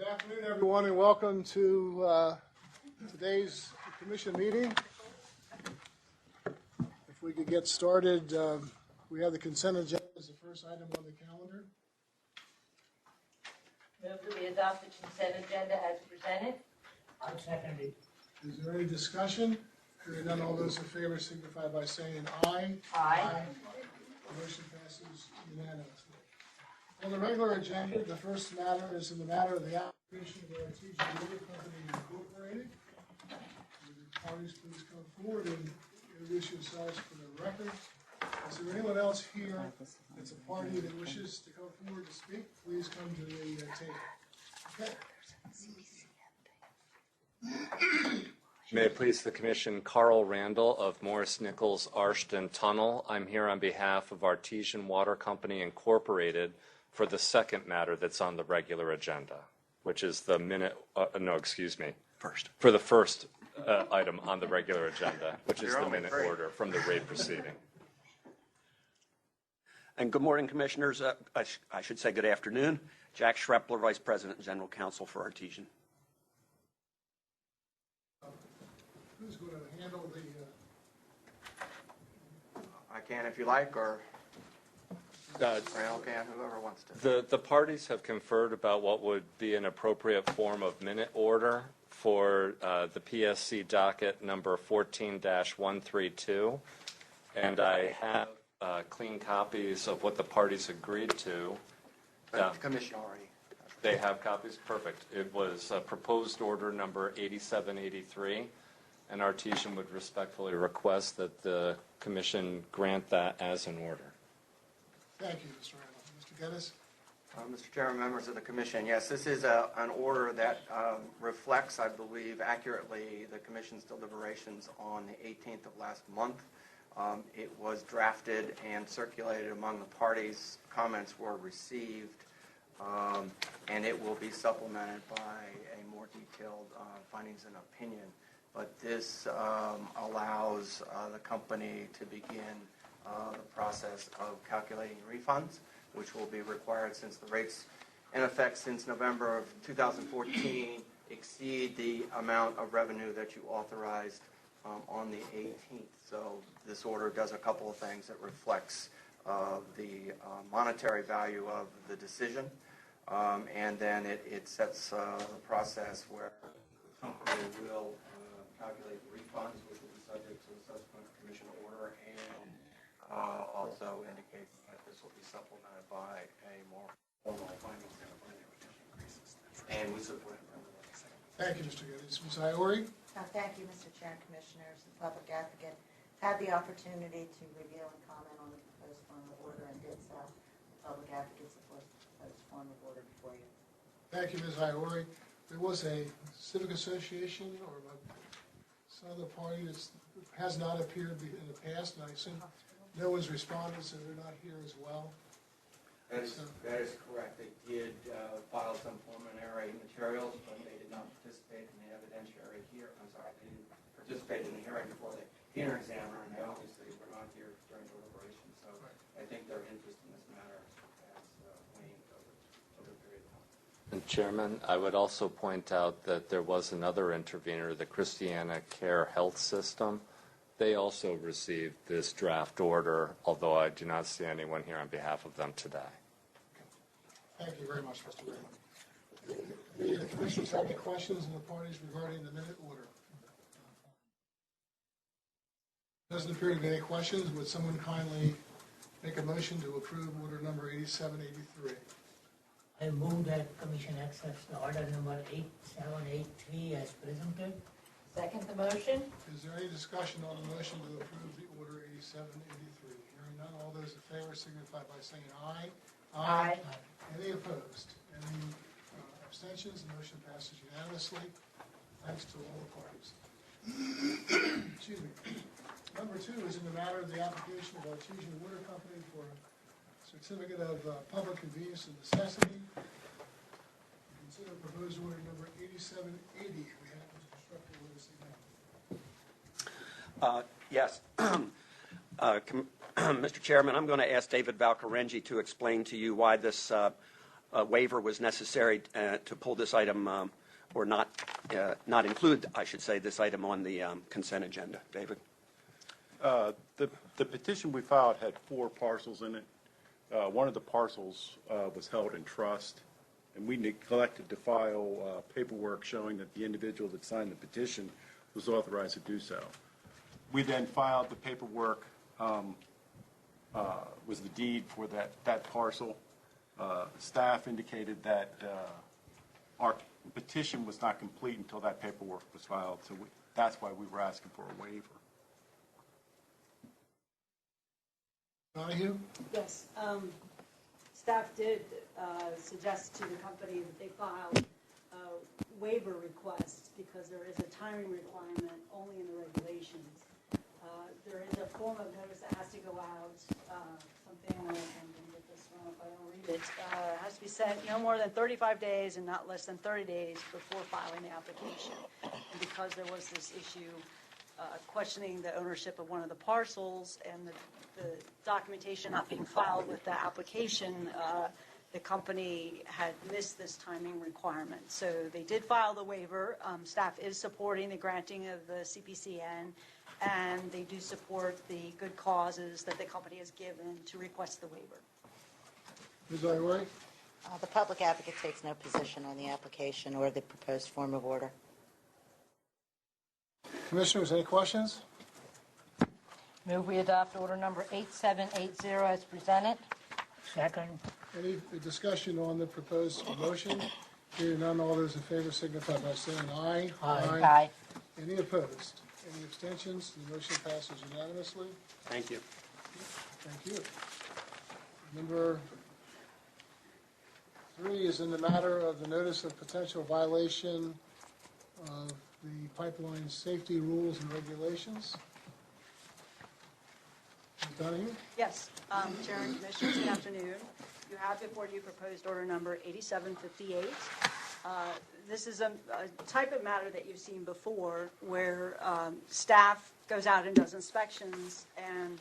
Good afternoon, everyone, and welcome to today's commission meeting. If we could get started, we have the consent agenda as the first item on the calendar. Move that we adopt the consent agenda as presented. I'll second it. Is there any discussion? Hearing none, all those in favor signify by saying aye. Aye. The motion passes unanimously. On the regular agenda, the first matter is in the matter of the application of Artesian Water Company Incorporated. Would the parties please come forward and introduce yourselves for the record? Is there anyone else here that's a party that wishes to come forward to speak? Please come to the table. Okay. May it please the Commission, Carl Randall of Morris Nichols Arston Tunnel. I'm here on behalf of Artesian Water Company Incorporated for the second matter that's on the regular agenda, which is the for the first item on the regular agenda, which is the minute order from the rate proceeding. And good morning, Commissioners. I should say good afternoon. Jack Schreppler, Vice President and General Counsel for Artesian. Who's going to handle the... I can if you like, or Randall can, whoever wants to. The parties have conferred about what would be an appropriate form of minute order for the PSC docket number 14-132, and I have clean copies of what the parties agreed to. The Commission already. They have copies? Perfect. It was proposed order number 8783, and Artesian would respectfully request that the Commission grant that as an order. Thank you, Mr. Randall. Mr. Geddes? Mr. Chairman, members of the Commission, yes, this is an order that reflects, I believe, accurately the Commission's deliberations on the 18th of last month. It was drafted and circulated among the parties. Comments were received, and it will be supplemented by a more detailed findings and opinion. But this allows the company to begin the process of calculating refunds, which will be required since the rates in effect since November of 2014 exceed the amount of revenue that you authorized on the 18th. So this order does a couple of things. It reflects the monetary value of the decision, and then it sets the process where the company will calculate the refunds, which will be subject to the subsequent Commission order, and also indicates that this will be supplemented by a more formal findings and opinion, which increases. And we support it. Thank you, Mr. Geddes. Ms. Iori? Thank you, Mr. Chair and Commissioners. The public advocate had the opportunity to review and comment on the proposed form of order and did so. The public advocate supports the proposed form of order before you. Thank you, Ms. Iori. There was a civic association or some other party that has not appeared in the past, and I assume no one's responded, so they're not here as well. That is correct. They did file some preliminary materials, but they did not participate in the evidentiary here. I'm sorry, they didn't participate in the hearing before the hearing examiner, and they obviously were not here during deliberation. So I think their interest in this matter has waned over a period of time. And Chairman, I would also point out that there was another intervener, the Christiana Care Health System. They also received this draft order, although I do not see anyone here on behalf of them today. Thank you very much, Mr. Raymond. Do the Commissioners have any questions of the parties regarding the minute order? Doesn't appear to be any questions. Would someone kindly make a motion to approve order number 8783? I move that Commission accepts the order number 8783 as presented. Second the motion. Is there any discussion on the motion to approve the order 8783? Hearing none, all those in favor signify by saying aye. Aye. Any opposed? Any abstentions? The motion passes unanimously. Thanks to all the parties. Excuse me. Number 2 is in the matter of the application of Artesian Water Company for a certificate of public convenience and necessity. Consider proposed order number 8780. We have Mr. Strucker with us again. Yes. Mr. Chairman, I'm going to ask David Valcarengi to explain to you why this a waiver was necessary to pull this item, or not include, I should say, this item on the consent agenda. David? The petition we filed had 4 parcels in it. One of the parcels was held in trust, and we neglected to file paperwork showing that the individual that signed the petition was authorized to do so. We then filed the paperwork, was the deed for that parcel. Staff indicated that our petition was not complete until that paperwork was filed, so that's why we were asking for a waiver. Donahue? Yes, staff did suggest to the company that they filed a waiver request because there is a timing requirement only in the regulations. There is a form of notice that has to go out, something, I'm going to get this wrong if I don't read it, has to be sent no more than 35 days and not less than 30 days before filing the application. And because there was this issue questioning the ownership of one of the parcels and the documentation not being filed with the application, the company had missed this timing requirement. So they did file the waiver. Staff is supporting the granting of the CPCN, and they do support the good causes that the company has given to request the waiver. Ms. Ivory? The public advocate takes no position on the application or the proposed form of order. Commissioners, any questions? Move we adopt order number 8780 as presented. Second. Any discussion on the proposed motion? Hearing none, all those in favor signify by saying aye. Aye. Any opposed? Any abstentions? The motion passes unanimously. Thank you. Thank you. Number 3 is in the matter of the notice of potential violation of the pipeline safety rules and regulations. Ms. Donahue? Yes, Chair and Commissioners, good afternoon. You have before you proposed order number 8758. This is a type of matter that you've seen before where staff goes out and does inspections and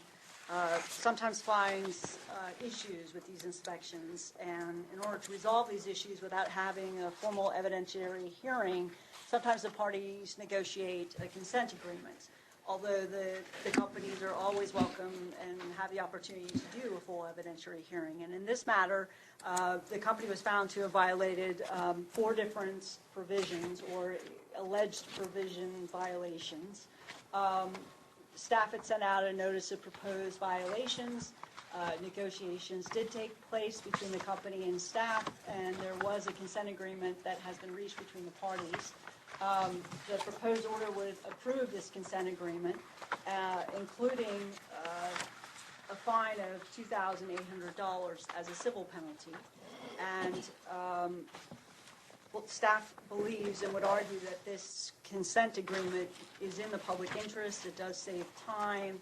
sometimes finds issues with these inspections. And in order to resolve these issues without having a formal evidentiary hearing, sometimes the parties negotiate a consent agreement. Although the companies are always welcome and have the opportunity to do a full evidentiary hearing. And in this matter, the company was found to have violated 4 different provisions or alleged provision violations. Staff had sent out a notice of proposed violations. Negotiations did take place between the company and staff, and there was a consent agreement that has been reached between the parties. The proposed order would approve this consent agreement, including a fine of $2,800 as a civil penalty. And staff believes and would argue that this consent agreement is in the public interest. It does save time.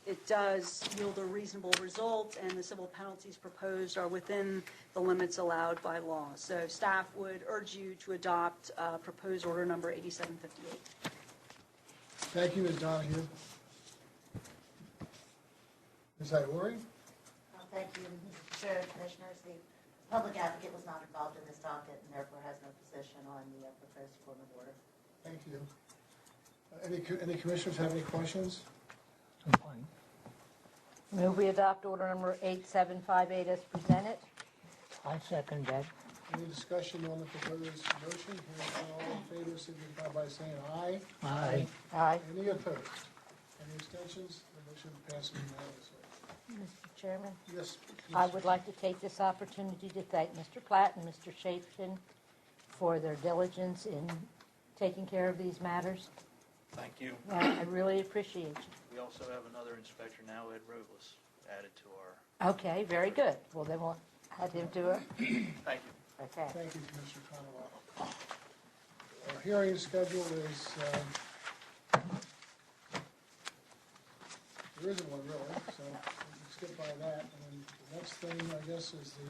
It does yield a reasonable result, and the civil penalties proposed are within the limits allowed by law. So staff would urge you to adopt proposed order number 8758. Thank you, Ms. Donahue. Ms. Ivory? Thank you, Mr. Chair and Commissioners. The public advocate was not involved in this docket and therefore has no position on the proposed form of order. Thank you. Any commissioners have any questions? I'm fine. Move we adopt order number 8758 as presented. I second that. Any discussion on the proposed motion? Hearing none, all in favor signify by saying aye. Aye. Aye. Any opposed? Any abstentions? The motion passes unanimously. Mr. Chairman, Yes. I would like to take this opportunity to thank Mr. Platt and Mr. Shapton for their diligence in taking care of these matters. Thank you. I really appreciate you. We also have another inspector now, Ed Robles, added to our, Okay, very good. Well, then we'll have him do it. thank you. Okay. Thank you, Commissioner Conoway. Our hearing schedule is, there isn't one really, so we can skip by that. And then the next thing, I guess, is the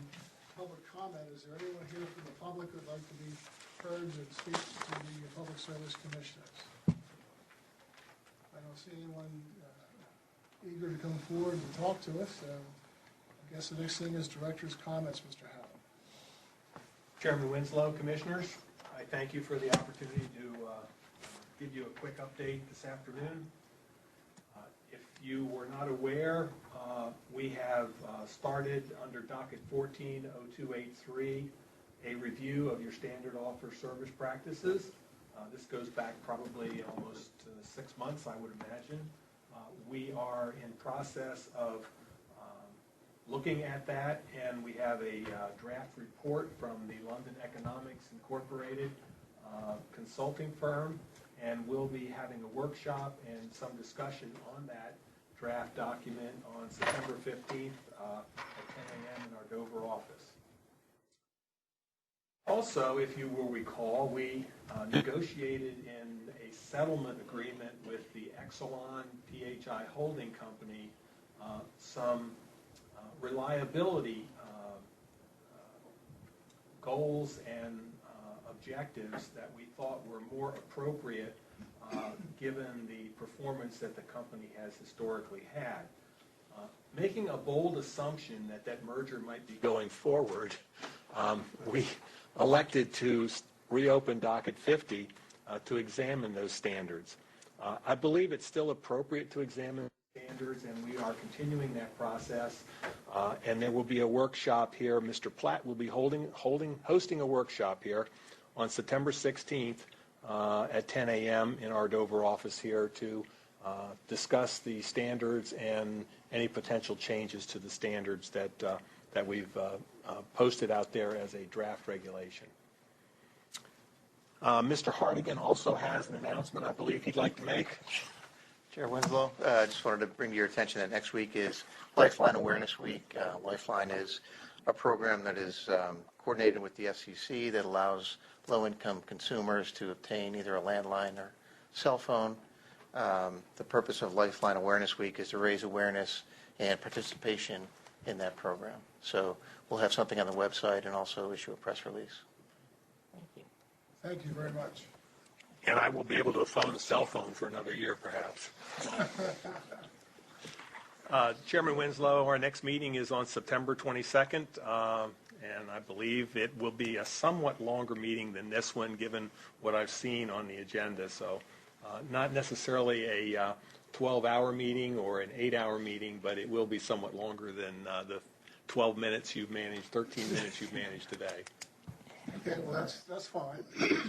public comment. Is there anyone here from the public who would like to be heard and speak to the Public Service Commissioners? I don't see anyone eager to come forward and talk to us. So I guess the next thing is director's comments, Mr. Howell. Chairman Winslow, Commissioners, I thank you for the opportunity to give you a quick update this afternoon. If you were not aware, we have started under docket 140283 a review of your standard offer service practices. This goes back probably almost 6 months, I would imagine. We are in process of looking at that, and we have a draft report from the London Economics Incorporated consulting firm, and we'll be having a workshop and some discussion on that draft document on September 15th at 10 a.m. in our Dover office. Also, if you will recall, we negotiated in a settlement agreement with the Exelon PHI Holding Company some reliability goals and objectives that we thought were more appropriate given the performance that the company has historically had. Making a bold assumption that that merger might be going forward, we elected to reopen docket 50 to examine those standards. I believe it's still appropriate to examine standards, and we are continuing that process. And there will be a workshop here. Mr. Platt will be hosting a workshop here on September 16th at 10 a.m. in our Dover office here to discuss the standards and any potential changes to the standards that we've posted out there as a draft regulation. Mr. Hartigan also has an announcement I believe he'd like to make. Chair Winslow, I just wanted to bring to your attention that next week is Lifeline Awareness Week. Lifeline is a program that is coordinated with the FCC that allows low-income consumers to obtain either a landline or cell phone. The purpose of Lifeline Awareness Week is to raise awareness and participation in that program. So we'll have something on the website and also issue a press release. Thank you. Thank you very much. And I will be able to phone a cell phone for another year, perhaps. Chairman Winslow, our next meeting is on September 22nd, and I believe it will be a somewhat longer meeting than this one, given what I've seen on the agenda. So not necessarily a 12-hour meeting or an 8-hour meeting, but it will be somewhat longer than the 12 minutes you've managed, 13 minutes you've managed today. Okay, well, that's fine.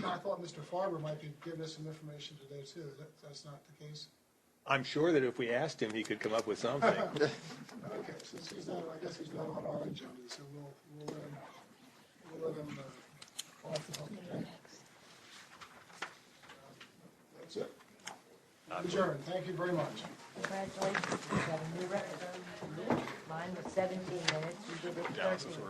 I thought Mr. Farber might be giving us some information today, too. That's not the case? I'm sure that if we asked him, he could come up with something. Okay, since he's not, I guess he's not on our agenda, so we'll let him off the hook. That's it. Adjourned. Thank you very much. Congratulations. You got a new record. Mine was 17 minutes. You did it in 13.